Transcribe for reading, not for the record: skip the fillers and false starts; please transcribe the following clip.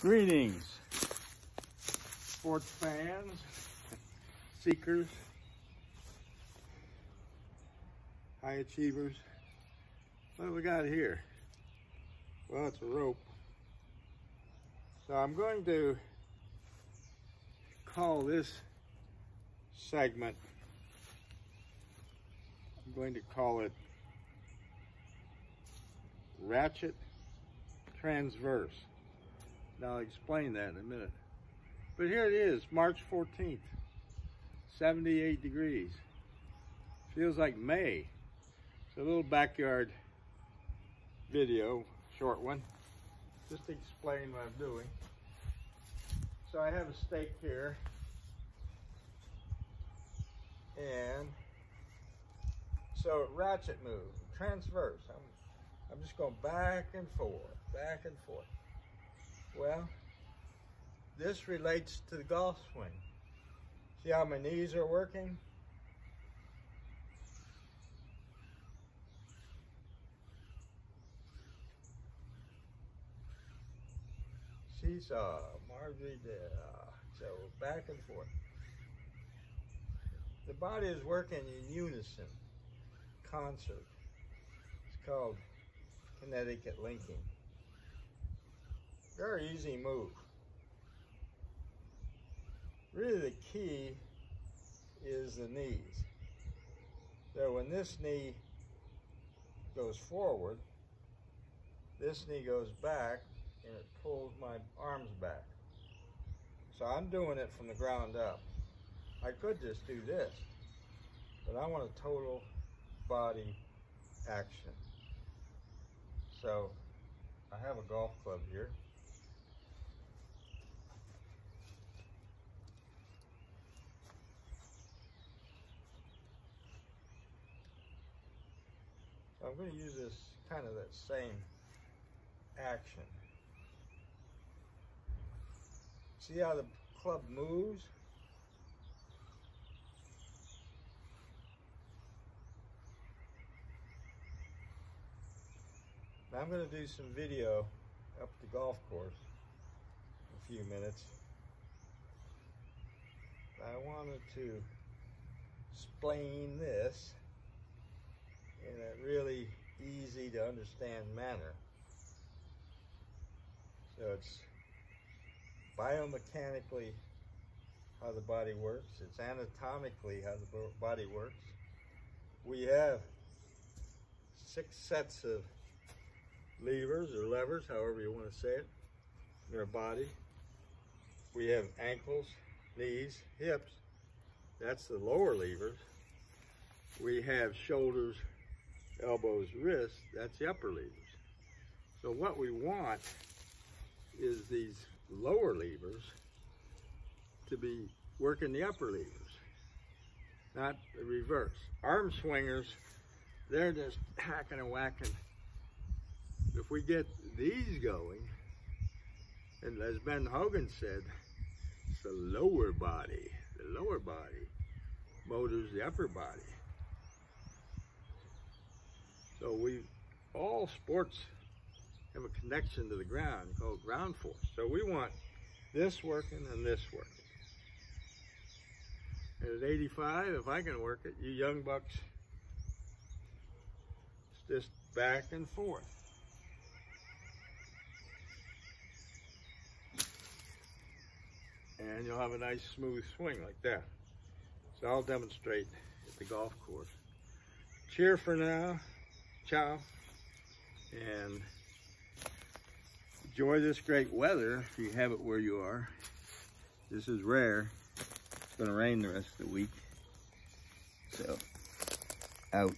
Greetings, sports fans, seekers, high achievers. What do we got here? Well, it's a rope. So I'm going to call this segment, I'm going to call it Ratchet Transverse. Now I'll explain that in a minute. But here it is, March 14th, 78 degrees. Feels like May. It's a little backyard video, short one, just to explain what I'm doing. So I have a stake here, and so ratchet move, transverse. I'm just going back and forth, back and forth. Well, this relates to the golf swing. See how my knees are working? Seesaw, Marjorie, so back and forth. The body is working in unison, concert. It's called kinetic linking. Very easy move. Really the key is the knees. So when this knee goes forward, this knee goes back and it pulls my arms back. So I'm doing it from the ground up. I could just do this, but I want a total body action. So I have a golf club here. So I'm going to use this kind of that same action. See how the club moves? Now I'm going to do some video up the golf course in a few minutes. I wanted to explain this in a really easy to understand manner. So it's biomechanically how the body works. It's anatomically how the body works. We have 6 sets of levers or levers, however you want to say it, in our body. We have ankles, knees, hips. That's the lower levers. We have shoulders, elbows, wrists. That's the upper levers. So what we want is these lower levers to be working the upper levers, not the reverse. Arm swingers, they're just hacking and whacking. If we get these going, and as Ben Hogan said, it's the lower body motors the upper body. So all sports have a connection to the ground called ground force. So we want this working and this working. And at 85, if I can work it, you young bucks, it's just back and forth. And you'll have a nice smooth swing like that. So I'll demonstrate at the golf course. Cheer for now. Ciao. And enjoy this great weather if you have it where you are. This is rare. It's going to rain the rest of the week. So, out.